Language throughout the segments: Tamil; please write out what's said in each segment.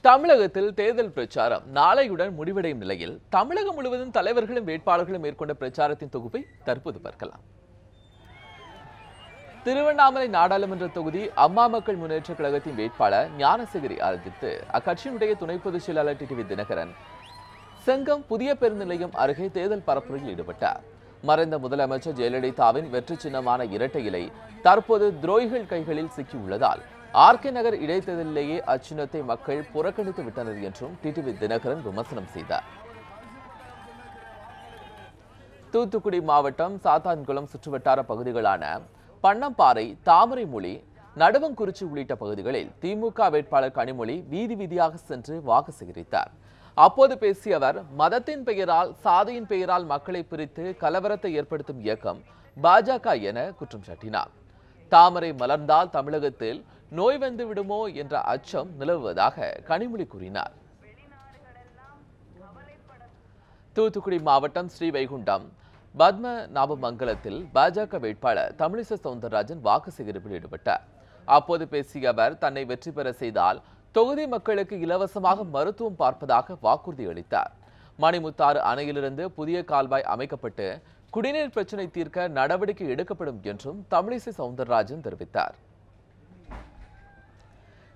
தமிழகத்தில் தேர்தல் பிரச்சாரம் நாளையுடன் முடிவடையும் நிலையில் தமிழகம் முழுவதும் தலைவர்களும் வேட்பாளர்களும் மேற்கொண்ட பிரச்சாரத்தின் தொகுப்பை தற்போது பார்க்கலாம். திருவண்ணாமலை நாடாளுமன்ற தொகுதி அம்மா மக்கள் முன்னேற்ற கழகத்தின் வேட்பாளர் ஞானசேகரை ஆதரித்து அக்கட்சியினுடைய துணை பொதுச் செயலாளர் டிடிவி தினகரன் செங்கம் புதிய பேருந்து நிலையம் அருகே தேர்தல் பரப்புரையில் ஈடுபட்டார். மறைந்த முதலமைச்சர் ஜெயலலிதாவின் வெற்றி சின்னமான இரட்டை இலை தற்போது துரோகிகள் கைகளில் சிக்கியுள்ளதால் ஆர்கே நகர் இடைத்தேர்தலிலேயே அச்சின்னத்தை மக்கள் புறக்கணித்து விட்டனர் என்றும் டிடிவி தினகரன் விமர்சனம் செய்தார். தூத்துக்குடி மாவட்டம் சாத்தான்குளம் சுற்றுவட்டார பகுதிகளான பன்னம்பாறை, தாமரைமொழி, நடுவங்குறிச்சி உள்ளிட்ட பகுதிகளில் திமுக வேட்பாளர் கனிமொழி வீதி வீதியாக சென்று வாக்கு சேகரித்தார். அப்போது பேசிய அவர், மதத்தின் பெயரால், சாதியின் பெயரால் மக்களை பிரித்து கலவரத்தை ஏற்படுத்தும் இயக்கம் பாஜக என குற்றம் சாட்டினார். தாமரை மலர்ந்தால் தமிழகத்தில் நோய் வந்து விடுமோ என்ற அச்சம் நிலவுவதாக கனிமொழி கூறினார். தூத்துக்குடி மாவட்டம் ஸ்ரீவைகுண்டம் பத்மநாபமங்கலத்தில் பாஜக வேட்பாளர் தமிழிசை சவுந்தரராஜன் வாக்கு சேகரிப்பில் ஈடுபட்டார். அப்போது பேசிய அவர், தன்னை வெற்றி பெற செய்தால் தொகுதி மக்களுக்கு இலவசமாக மருத்துவம் பார்ப்பதாக வாக்குறுதி அளித்தார். மணிமுத்தாறு அணையிலிருந்து புதிய கால்வாய் அமைக்கப்பட்டு குடிநீர் பிரச்சினை தீர்க்க நடவடிக்கை எடுக்கப்படும் என்றும் தமிழிசை சவுந்தரராஜன் தெரிவித்தார்.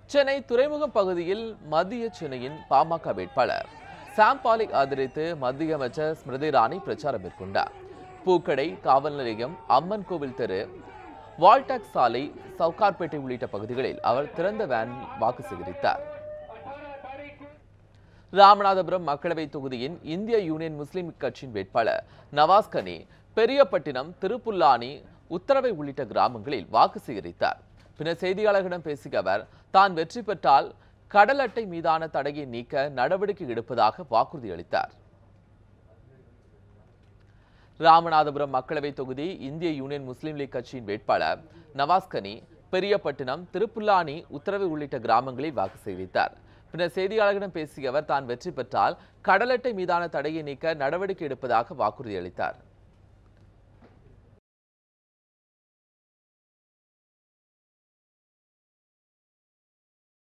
சென்னை துறைமுகம் பகுதியில் மத்திய சென்னையின் பாமக வேட்பாளர் சாம் பாலை ஆதரித்து மத்திய அமைச்சர் ஸ்மிருதி இரானி பிரச்சாரம் மேற்கொண்டார். பூக்கடை, காவல் நிலையம், அம்மன் கோவில் தெரு, வால்டாக்ஸ் சாலை, சவுகார்பேட்டை உள்ளிட்ட பகுதிகளில் அவர் திறந்த வேனில் வாக்கு சேகரித்தார். ராமநாதபுரம் மக்களவை தொகுதியின் இந்திய யூனியன் முஸ்லிம் கட்சியின் வேட்பாளர் நவாஸ் கனி பெரியப்பட்டினம், திருப்புல்லானி, உத்தரவை உள்ளிட்ட கிராமங்களில் வாக்கு சேகரித்தார். பின்னர் செய்தியாளர்களிடம் பேசிய அவர், தான் வெற்றி பெற்றால் கடல் அட்டை மீதான தடையை நீக்க நடவடிக்கை எடுப்பதாக வாக்குறுதி அளித்தார். ராமநாதபுரம் மக்களவை தொகுதி இந்திய யூனியன் முஸ்லிம் லீக் கட்சியின் வேட்பாளர் நவாஸ் கனி பெரியப்பட்டினம், திருப்புல்லானி, உத்தரவை உள்ளிட்ட கிராமங்களில் வாக்கு சேகரித்தார். பின்னர் செய்தியாளர்களிடம் பேசிய அவர், தான் வெற்றி பெற்றால் கடல் அட்டை மீதான தடையை நீக்க நடவடிக்கை எடுப்பதாக வாக்குறுதி அளித்தார்.